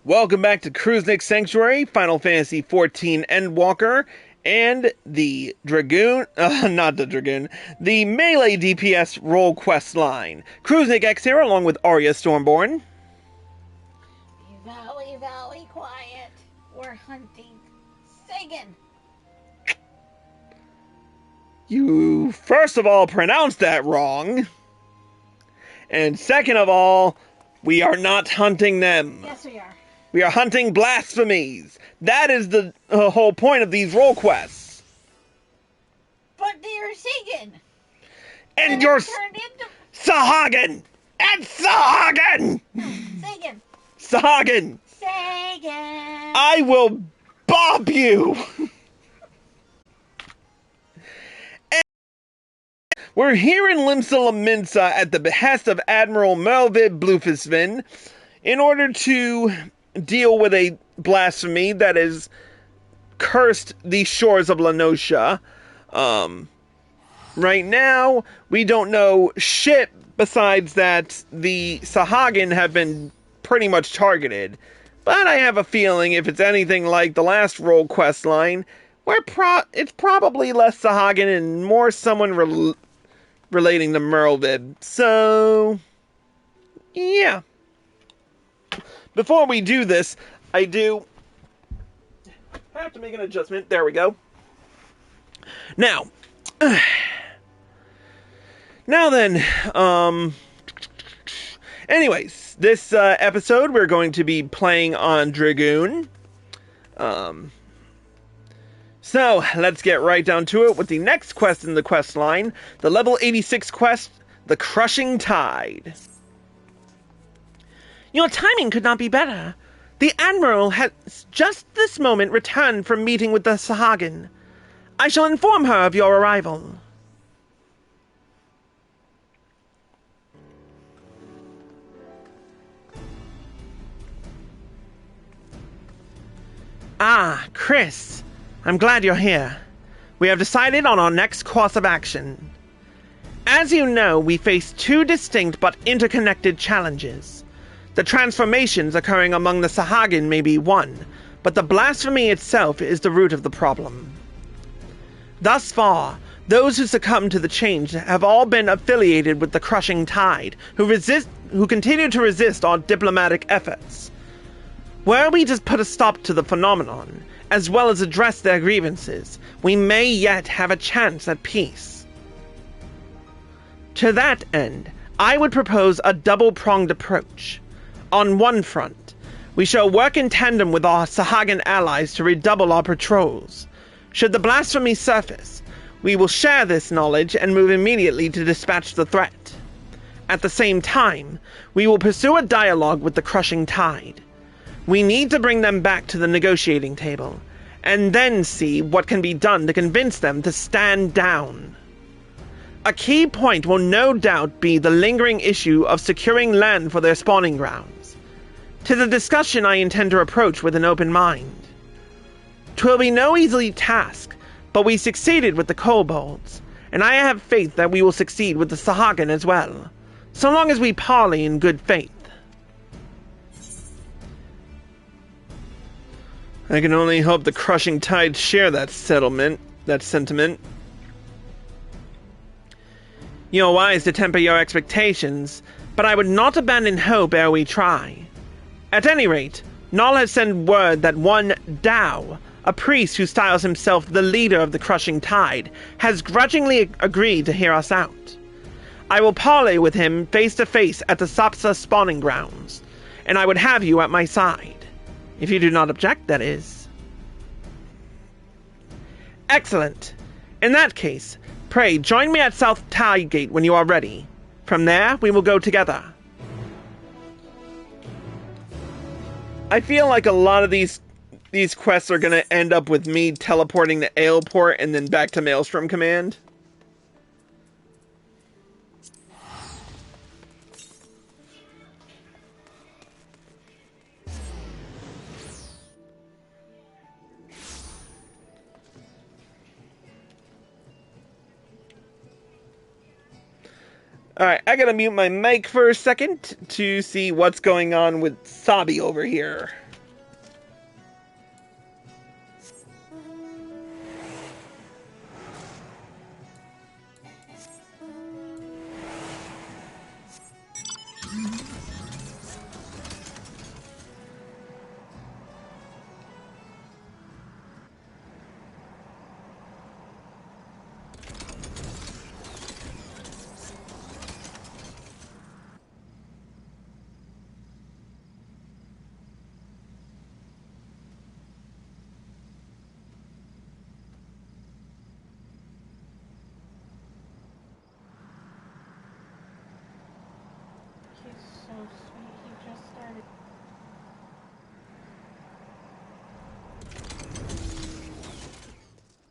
Welcome back to Kruznix Sanctuary, Final Fantasy XIV Endwalker, and the Dragoon, the Melee DPS role quest line. Kruznix X here, along with Arya Stormborn. Valley, quiet. We're hunting Sagan. You, first of all, pronounced that wrong. And second of all, we are not hunting them. Yes, we are. We are hunting blasphemies. That is the whole point of these role quests. But they're Sagan. And you're turned into Sahagin! And Sahagin! Sagan. Sahagin! Sagan. I will bob you! We're here in Limsa Laminsa at the behest of Admiral Melvid Blufisvin in order to deal with a blasphemy that has cursed the shores of Lenosha. Right now, we don't know shit besides that the Sahagin have been pretty much targeted. But I have a feeling if it's anything like the last role quest line, it's probably less Sahagin and more someone relating to Merlvid. So, yeah. Before we do this, I do have to make an adjustment. There we go. Now then, anyways, this episode we're going to be playing on Dragoon. So, let's get right down to it with the next quest in the quest line, the level 86 quest, The Crushing Tide. Your timing could not be better. The Admiral has just this moment returned from meeting with the Sahagin. I shall inform her of your arrival. Ah, Chris. I'm glad you're here. We have decided on our next course of action. As you know, we face two distinct but interconnected challenges. The transformations occurring among the Sahagin may be one, but the blasphemy itself is the root of the problem. Thus far, those who succumb to the change have all been affiliated with the Crushing Tide, who continue to resist our diplomatic efforts. Were we to put a stop to the phenomenon, as well as address their grievances, we may yet have a chance at peace. To that end, I would propose a double-pronged approach. On one front, we shall work in tandem with our Sahagin allies to redouble our patrols. Should the blasphemy surface, we will share this knowledge and move immediately to dispatch the threat. At the same time, we will pursue a dialogue with the Crushing Tide. We need to bring them back to the negotiating table, and then see what can be done to convince them to stand down. A key point will no doubt be the lingering issue of securing land for their spawning grounds. 'Tis a discussion I intend to approach with an open mind. 'Twill be no easy task, but we succeeded with the kobolds, and I have faith that we will succeed with the Sahagin as well, so long as we parley in good faith. I can only hope the Crushing Tide share that sentiment. You are wise to temper your expectations, but I would not abandon hope ere we try. At any rate, Null has sent word that one Dao, a priest who styles himself the leader of the Crushing Tide, has grudgingly agreed to hear us out. I will parley with him face to face at the Sapsa spawning grounds, and I would have you at my side. If you do not object, that is. Excellent. In that case, pray join me at South Tide Gate when you are ready. From there, we will go together. I feel like a lot of these quests are going to end up with me teleporting to Aleport and then back to Maelstrom Command. Alright, I gotta mute my mic for a second to see what's going on with Sabi over here.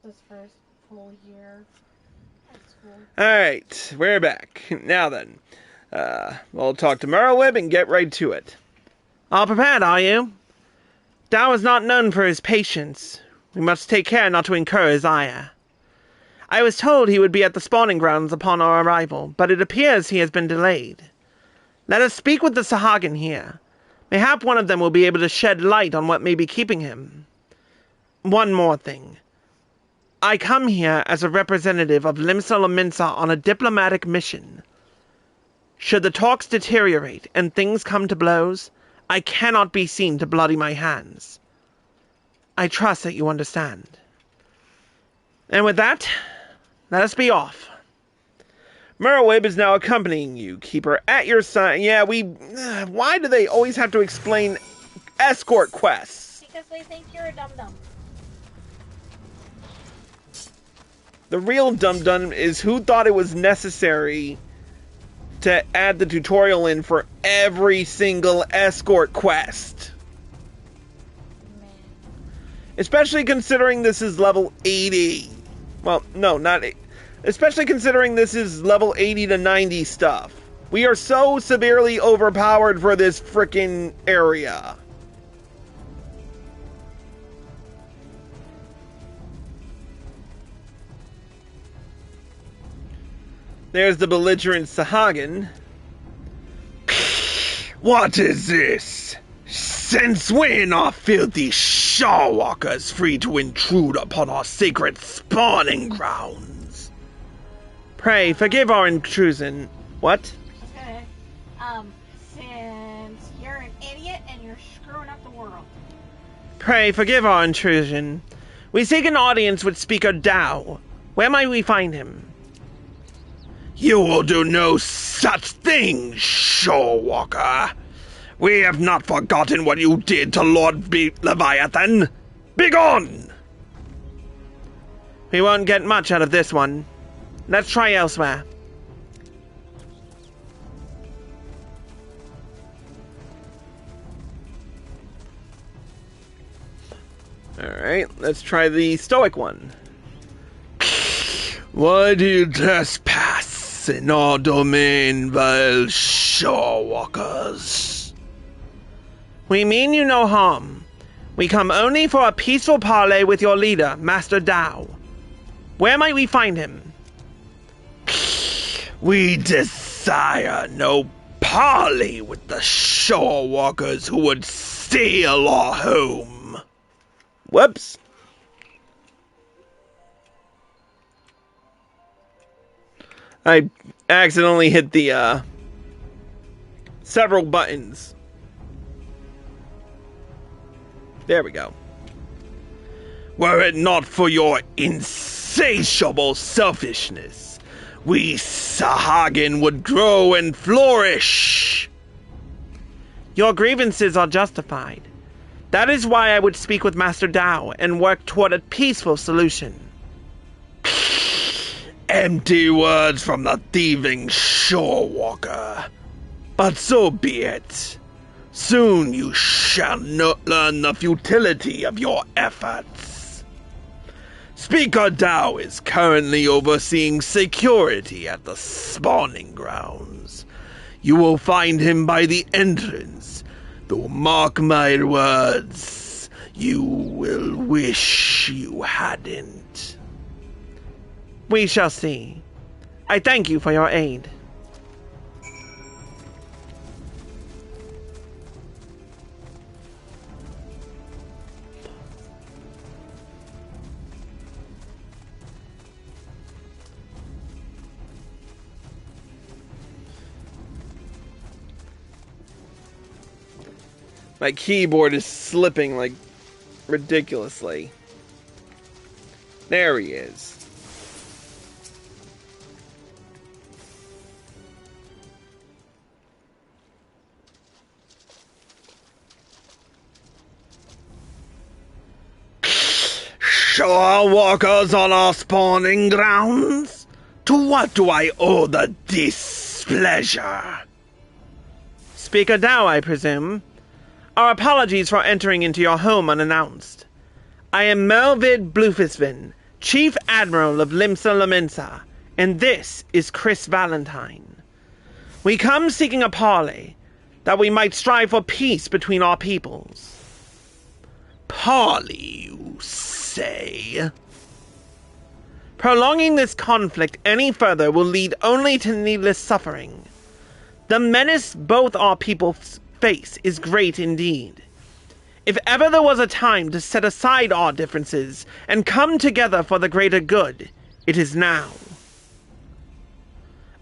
This first full year at school. Alright, we're back. Now then, we'll talk to Merlewib and get right to it. All prepared, are you? Dao is not known for his patience. We must take care not to incur his ire. I was told he would be at the spawning grounds upon our arrival, but it appears he has been delayed. Let us speak with the Sahagin here. Mayhap one of them will be able to shed light on what may be keeping him. One more thing. I come here as a representative of Limsa Laminsa on a diplomatic mission. Should the talks deteriorate and things come to blows, I cannot be seen to bloody my hands. I trust that you understand. And with that, let us be off. Merlewib is now accompanying you. Keep her at your side. Yeah, why do they always have to explain escort quests? Because they think you're a dum-dum. The real dum-dum is who thought it was necessary to add the tutorial in for every single escort quest. Man. Especially considering this is level 80. Well, no, not 80. Especially considering this is level 80 to 90 stuff. We are so severely overpowered for this frickin' area. There's the belligerent Sahagin. What is this? Since when are filthy shawwalkers free to intrude upon our sacred spawning grounds? Pray, forgive our intrusion. What? Okay. Since you're an idiot and you're screwing up the world. Pray, forgive our intrusion. We seek an audience with Speaker Dao. Where might we find him? You will do no such thing, shawwalker. We have not forgotten what you did to Lord Leviathan. Begone! We won't get much out of this one. Let's try elsewhere. Alright, let's try the stoic one. Why do you trespass in our domain, vile shawwalkers? We mean you no harm. We come only for a peaceful parley with your leader, Master Dao. Where might we find him? We desire no parley with the shawwalkers who would steal our home. Whoops. I accidentally hit the, several buttons. There we go. Were it not for your insatiable selfishness, we Sahagin would grow and flourish. Your grievances are justified. That is why I would speak with Master Dao and work toward a peaceful solution. Empty words from the thieving shorewalker. But so be it. Soon you shall learn the futility of your efforts. Speaker Dao is currently overseeing security at the spawning grounds. You will find him by the entrance, though mark my words, you will wish you hadn't. We shall see. I thank you for your aid. My keyboard is slipping like ridiculously. There he is. Shorewalkers on our spawning grounds? To what do I owe the displeasure? Speaker Dao, I presume. Our apologies for entering into your home unannounced. I am Melvid Blufisvin, Chief Admiral of Limsa Laminsa, and this is Chris Valentine. We come seeking a parley, that we might strive for peace between our peoples. Parley, you say? Prolonging this conflict any further will lead only to needless suffering. The menace both our peoples face is great indeed. If ever there was a time to set aside our differences and come together for the greater good, it is now.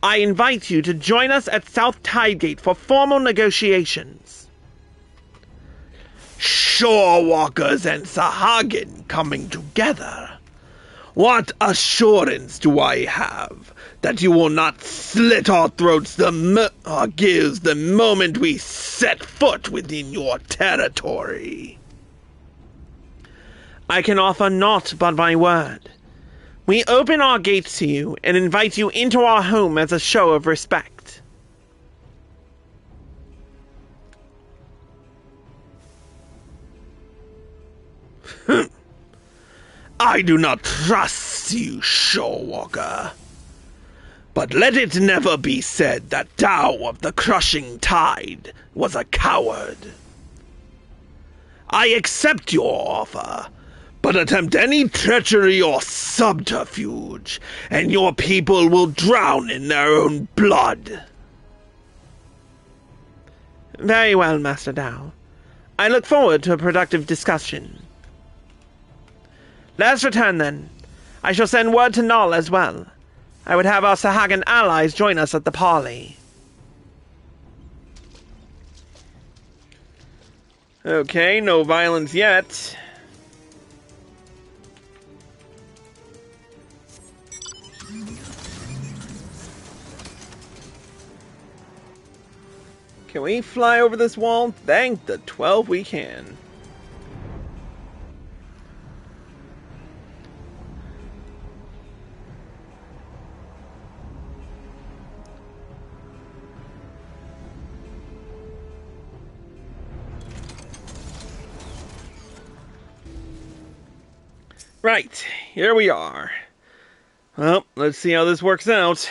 I invite you to join us at South Tidegate for formal negotiations. Shorewalkers and Sahagin coming together. What assurance do I have that you will not slit our throats our gills the moment we set foot within your territory? I can offer naught but my word. We open our gates to you and invite you into our home as a show of respect. I do not trust you, Shorewalker. But let it never be said that Tao of the Crushing Tide was a coward. I accept your offer, but attempt any treachery or subterfuge, and your people will drown in their own blood. Very well, Master Dao. I look forward to a productive discussion. Let us return, then. I shall send word to Null as well. I would have our Sahagan allies join us at the parley. Okay, no violence yet. Can we fly over this wall? Thank the 12 we can. Right, here we are. Well, let's see how this works out.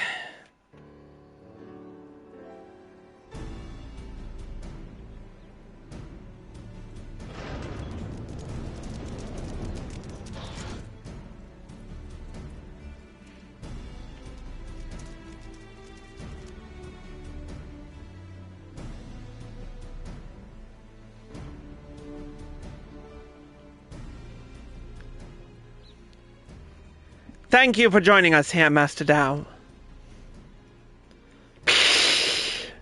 Thank you for joining us here, Master Dao.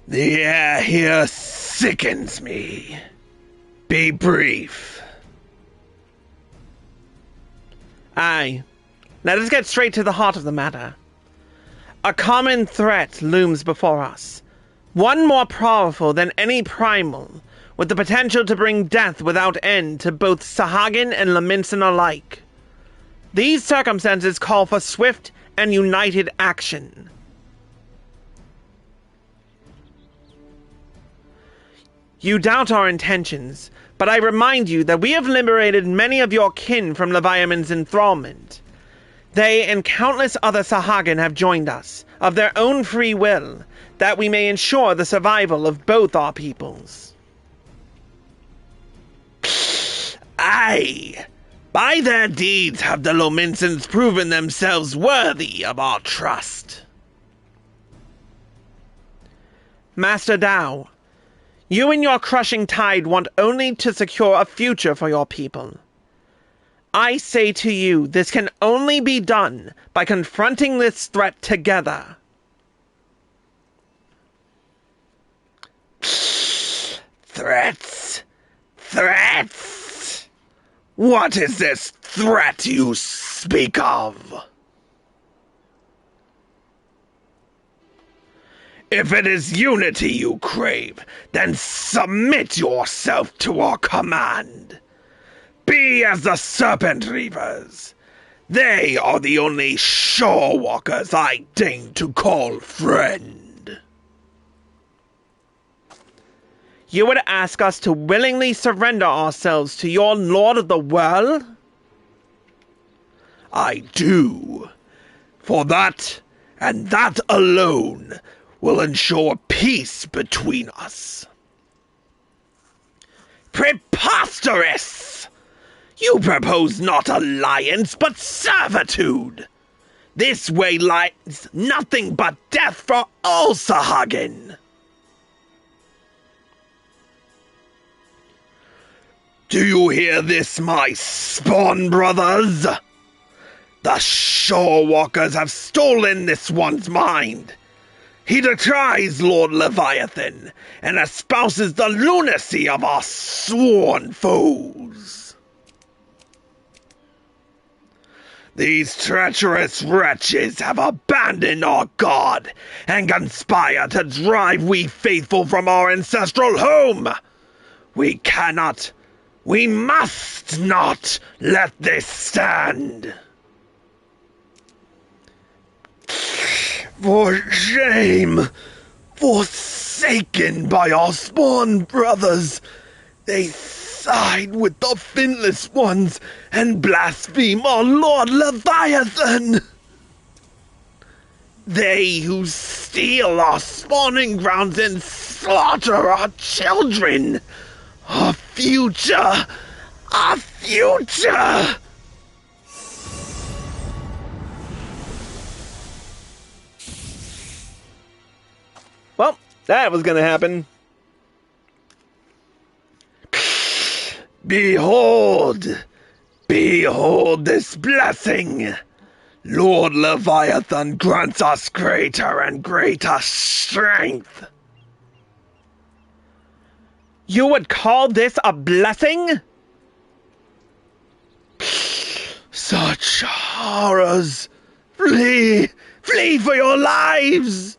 The air here sickens me. Be brief. Aye. Let us get straight to the heart of the matter. A common threat looms before us. One more powerful than any primal, with the potential to bring death without end to both Sahagin and Laminsan alike. These circumstances call for swift and united action. You doubt our intentions, but I remind you that we have liberated many of your kin from Leviathan's enthrallment. They and countless other Sahagin have joined us, of their own free will, that we may ensure the survival of both our peoples. Aye! By their deeds have the Lominsans proven themselves worthy of our trust. Master Dao, you and your Crushing Tide want only to secure a future for your people. I say to you, this can only be done by confronting this threat together. Threats? Threats? What is this threat you speak of? If it is unity you crave, then submit yourself to our command. Be as the Serpent Reavers. They are the only shorewalkers I deign to call friend. You would ask us to willingly surrender ourselves to your Lord of the World? I do. For that, and that alone, will ensure peace between us. Preposterous! You propose not alliance, but servitude. This way lies nothing but death for all Sahagin. Do you hear this, my spawn brothers? The Shorewalkers have stolen this one's mind. He decries Lord Leviathan and espouses the lunacy of our sworn foes. These treacherous wretches have abandoned our god and conspire to drive we faithful from our ancestral home. We must not let this stand. For shame, forsaken by our spawn brothers, they side with the finless ones and blaspheme our Lord Leviathan. They who steal our spawning grounds and slaughter our children, our future. Well, that was gonna happen. Behold this blessing. Lord Leviathan grants us greater and greater strength. You would call this a blessing? Such horrors! Flee for your lives!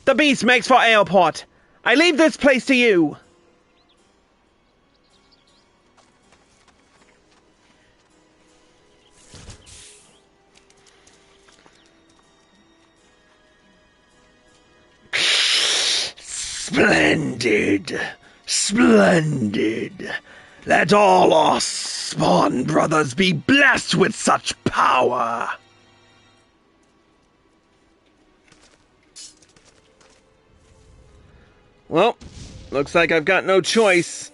The beast makes for airport. I leave this place to you. Splendid. Let all our spawn brothers be blessed with such power. Well, looks like I've got no choice.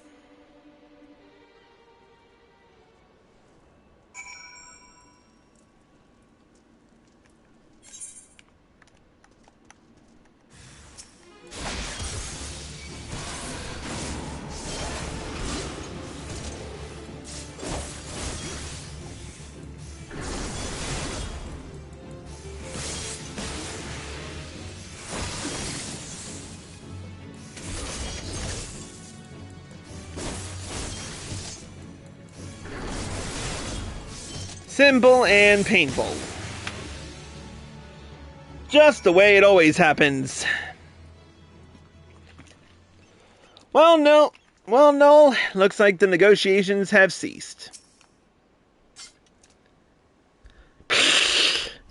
Simple and painful. Just the way it always happens. Well, no. Looks like the negotiations have ceased.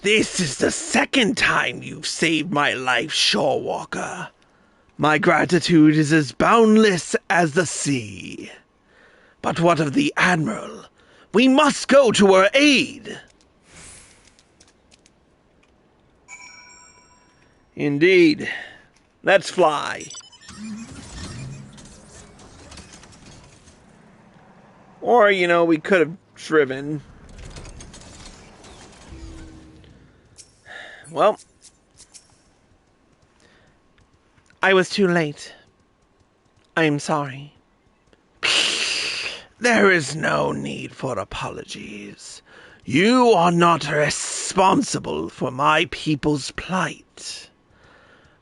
This is the second time you've saved my life, Shorewalker. My gratitude is as boundless as the sea. But what of the Admiral? We must go to her aid. Indeed. Let's fly. Or, we could have driven. Well, I was too late. I am sorry. There is no need for apologies. You are not responsible for my people's plight.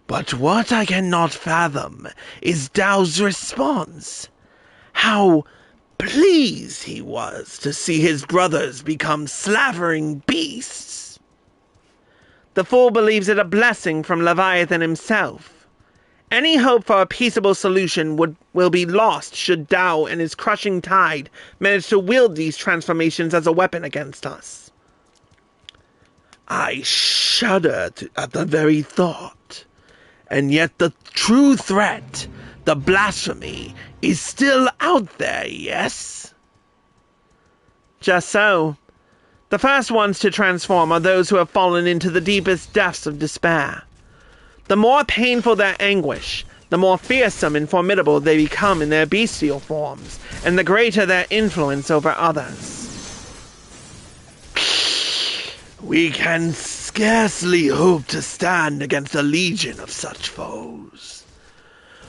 But what I cannot fathom is Dao's response. How pleased he was to see his brothers become slavering beasts. The fool believes it a blessing from Leviathan himself. Any hope for a peaceable solution will be lost should Dao and his crushing tide manage to wield these transformations as a weapon against us. I shudder at the very thought. And yet the true threat, the blasphemy, is still out there, yes? Just so. The first ones to transform are those who have fallen into the deepest depths of despair. The more painful their anguish, the more fearsome and formidable they become in their bestial forms, and the greater their influence over others. We can scarcely hope to stand against a legion of such foes.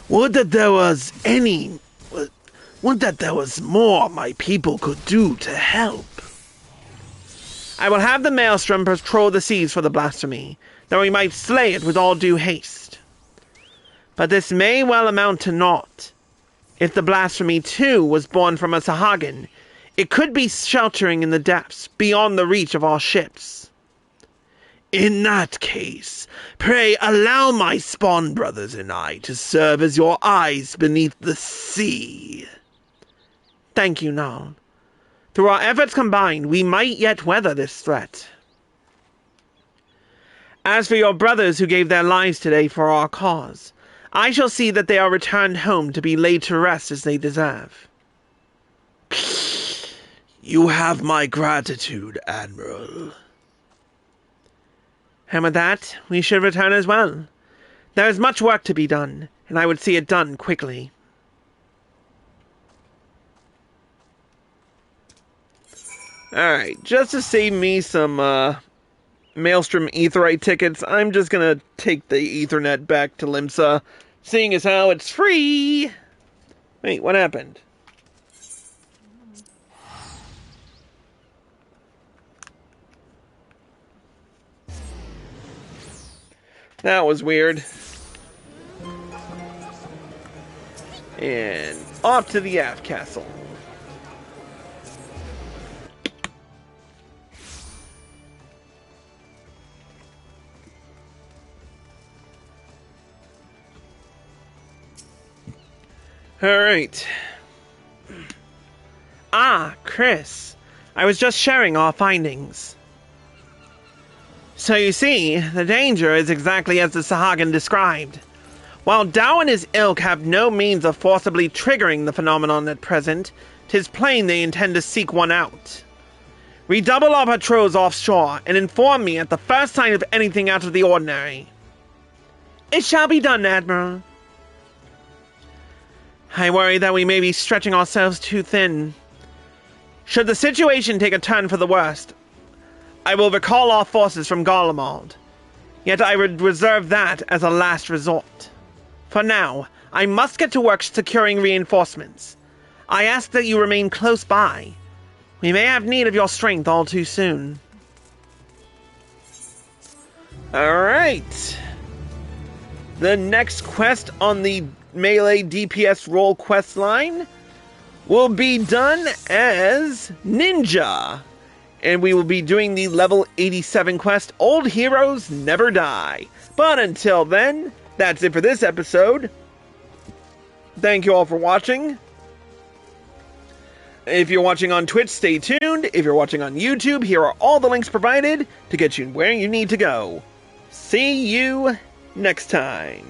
Would that there was more my people could do to help. I will have the Maelstrom patrol the seas for the blasphemy, that we might slay it with all due haste. But this may well amount to naught. If the blasphemy, too, was born from a Sahagin, it could be sheltering in the depths, beyond the reach of our ships. In that case, pray allow my spawn brothers and I to serve as your eyes beneath the sea. Thank you, Null. Through our efforts combined, we might yet weather this threat. As for your brothers who gave their lives today for our cause, I shall see that they are returned home to be laid to rest as they deserve. You have my gratitude, Admiral. And with that, we should return as well. There is much work to be done, and I would see it done quickly. Alright, just to save me some Maelstrom Aetheryte tickets, I'm just gonna take the Ethernet back to Limsa, seeing as how it's free! Wait, what happened? That was weird. And off to the aft castle. Alright. Ah, Chris. I was just sharing our findings. So you see, the danger is exactly as the Sahagin described. While Dow and his ilk have no means of forcibly triggering the phenomenon at present, 'tis plain they intend to seek one out. Redouble our patrols offshore, and inform me at the first sign of anything out of the ordinary. It shall be done, Admiral. I worry that we may be stretching ourselves too thin. Should the situation take a turn for the worst, I will recall our forces from Garlemald. Yet I would reserve that as a last resort. For now, I must get to work securing reinforcements. I ask that you remain close by. We may have need of your strength all too soon. Alright. The next quest on the Melee DPS role quest line will be done as Ninja. And we will be doing the level 87 quest, Old Heroes Never Die. But until then, that's it for this episode. Thank you all for watching. If you're watching on Twitch, stay tuned. If you're watching on YouTube, here are all the links provided to get you where you need to go. See you next time.